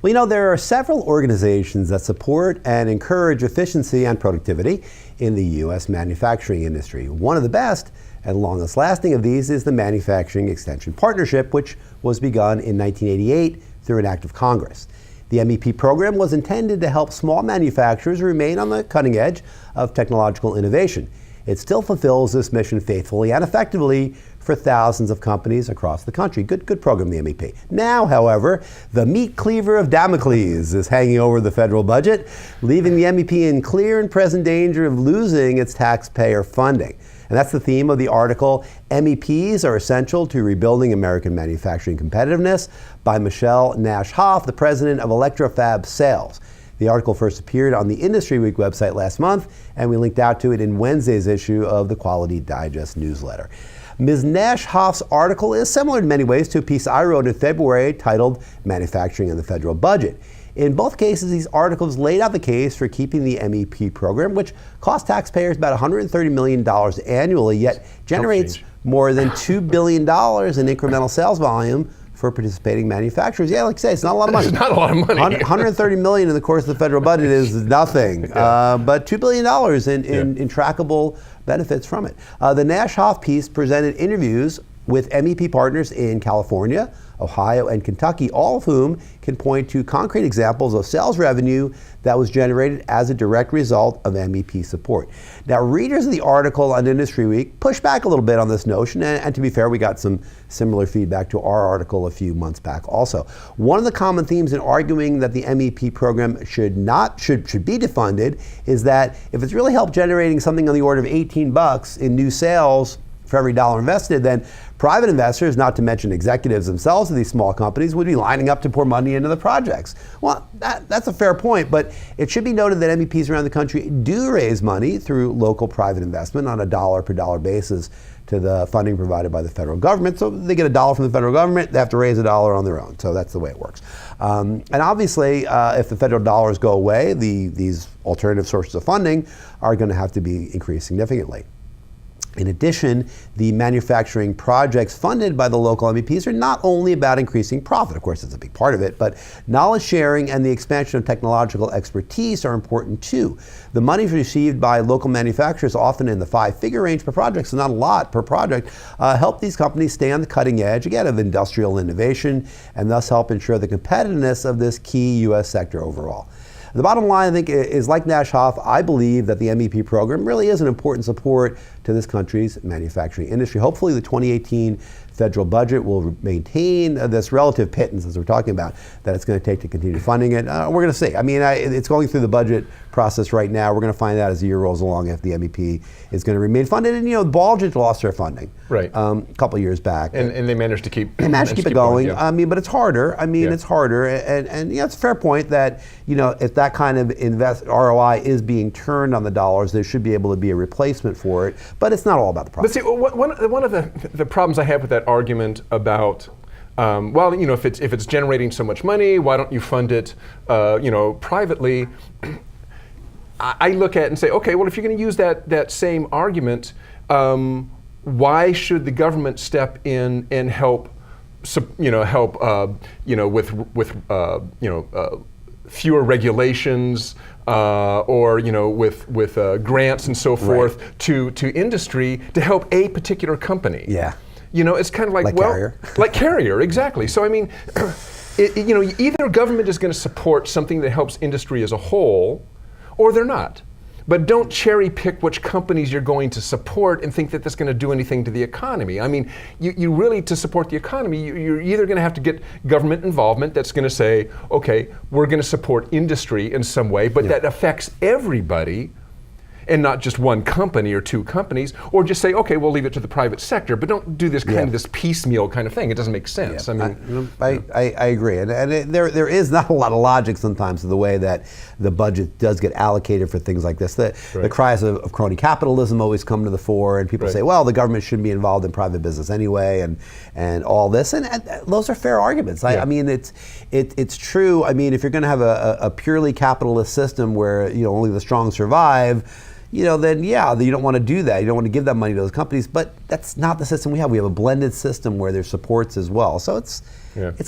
Well, you know, there are several organizations that support and encourage efficiency and productivity in the U.S. manufacturing industry. One of the best and longest lasting of these is the Manufacturing Extension Partnership, which was begun in 1988 through an act of Congress. The MEP program was intended to help small manufacturers remain on the cutting edge of technological innovation. It still fulfills this mission faithfully and effectively for thousands of companies across the country. Good program, the MEP. Now, however, the meat cleaver of Damocles is hanging over the federal budget, leaving the MEP in clear and present danger of losing its taxpayer funding. And that's the theme of the article, MEPs Are Essential to Rebuilding American Manufacturing Competitiveness, by Michelle Nash-Hoff, the president of Electrofab Sales. The article first appeared on the Industry Week website last month, and we linked out to it in Wednesday's issue of the Quality Digest newsletter. Ms. Nash-Hoff's article is similar in many ways to a piece I wrote in February titled Manufacturing and the Federal Budget. In both cases, these articles laid out the case for keeping the MEP program, which costs taxpayers about $130 million annually, yet generates more than $2 billion in incremental sales volume for participating manufacturers. Yeah, like I say, it's not a lot of money. It's not a lot of money. $130 million in the course of the federal budget is nothing, but $2 billion in trackable benefits from it. The Nash-Hoff piece presented interviews with MEP partners in California, Ohio, and Kentucky, all of whom can point to concrete examples of sales revenue that was generated as a direct result of MEP support. Now, readers of the article on Industry Week pushed back a little bit on this notion, and to be fair, we got some similar feedback to our article a few months back also. One of the common themes in arguing that the MEP program should be defunded is that if it's really helped generating something on the order of $18 in new sales for every dollar invested, then private investors, not to mention executives themselves of these small companies, would be lining up to pour money into the projects. Well, that's a fair point, but it should be noted that MEPs around the country do raise money through local private investment on a dollar per dollar basis to the funding provided by the federal government. So they get $1 from the federal government, they have to raise $1 on their own. So that's the way it works. And obviously, if the federal dollars go away, these alternative sources of funding are going to have to be increased significantly. In addition, the manufacturing projects funded by the local MEPs are not only about increasing profit, of course it's a big part of it, but knowledge sharing and the expansion of technological expertise are important too. The money received by local manufacturers, often in the 5-figure range per project, so not a lot per project, help these companies stay on the cutting edge, again, of industrial innovation, and thus help ensure the competitiveness of this key U.S. sector overall. The bottom line, I think, is like Nash-Hoff, I believe that the MEP program really is an important support to this country's manufacturing industry. Hopefully the 2018 federal budget will maintain this relative pittance, as we're talking about, that it's going to take to continue funding it. We're going to see. I mean, it's going through the budget process right now. We're going to find out as the year rolls along if the MEP is going to remain funded. And, you know, Ball just lost their funding a couple years back. And they managed to keep it going. I mean, but it's harder. I mean, it's harder. And you know, it's a fair point that, you know, if that kind of ROI is being turned on the dollars, there should be able to be a replacement for it. But it's not all about the profit. But see, one of the problems I have with that argument about, well, you know, if it's generating so much money, why don't you fund it, you know, privately? I look at it and say, okay, well, if you're going to use that same argument, why should the government step in and help with fewer regulations, or with grants and so forth to industry to help a particular company? Yeah. You know, it's kind of like Carrier. Like Carrier, exactly. So I mean, either government is going to support something that helps industry as a whole, or they're not. But don't cherry pick which companies you're going to support and think that that's going to do anything to the economy. I mean, you really, to support the economy, you're either going to have to get government involvement that's going to say, okay, we're going to support industry in some way, but that affects everybody, and not just one company or two companies, or just say, okay, we'll leave it to the private sector, but don't do this kind of this piecemeal kind of thing. It doesn't make sense. I mean, I agree, and there is not a lot of logic sometimes to the way that the budget does get allocated for things like this. The cries of crony capitalism always come to the fore, and people say, well, the government shouldn't be involved in private business anyway, and all this, and those are fair arguments. I mean, it's true. I mean, if you're going to have a purely capitalist system where only the strong survive, then yeah, you don't want to do that. You don't want to give that money to those companies. But that's not the system we have. We have a blended system where there's supports as well. So it's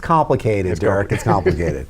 complicated, Derek. It's complicated.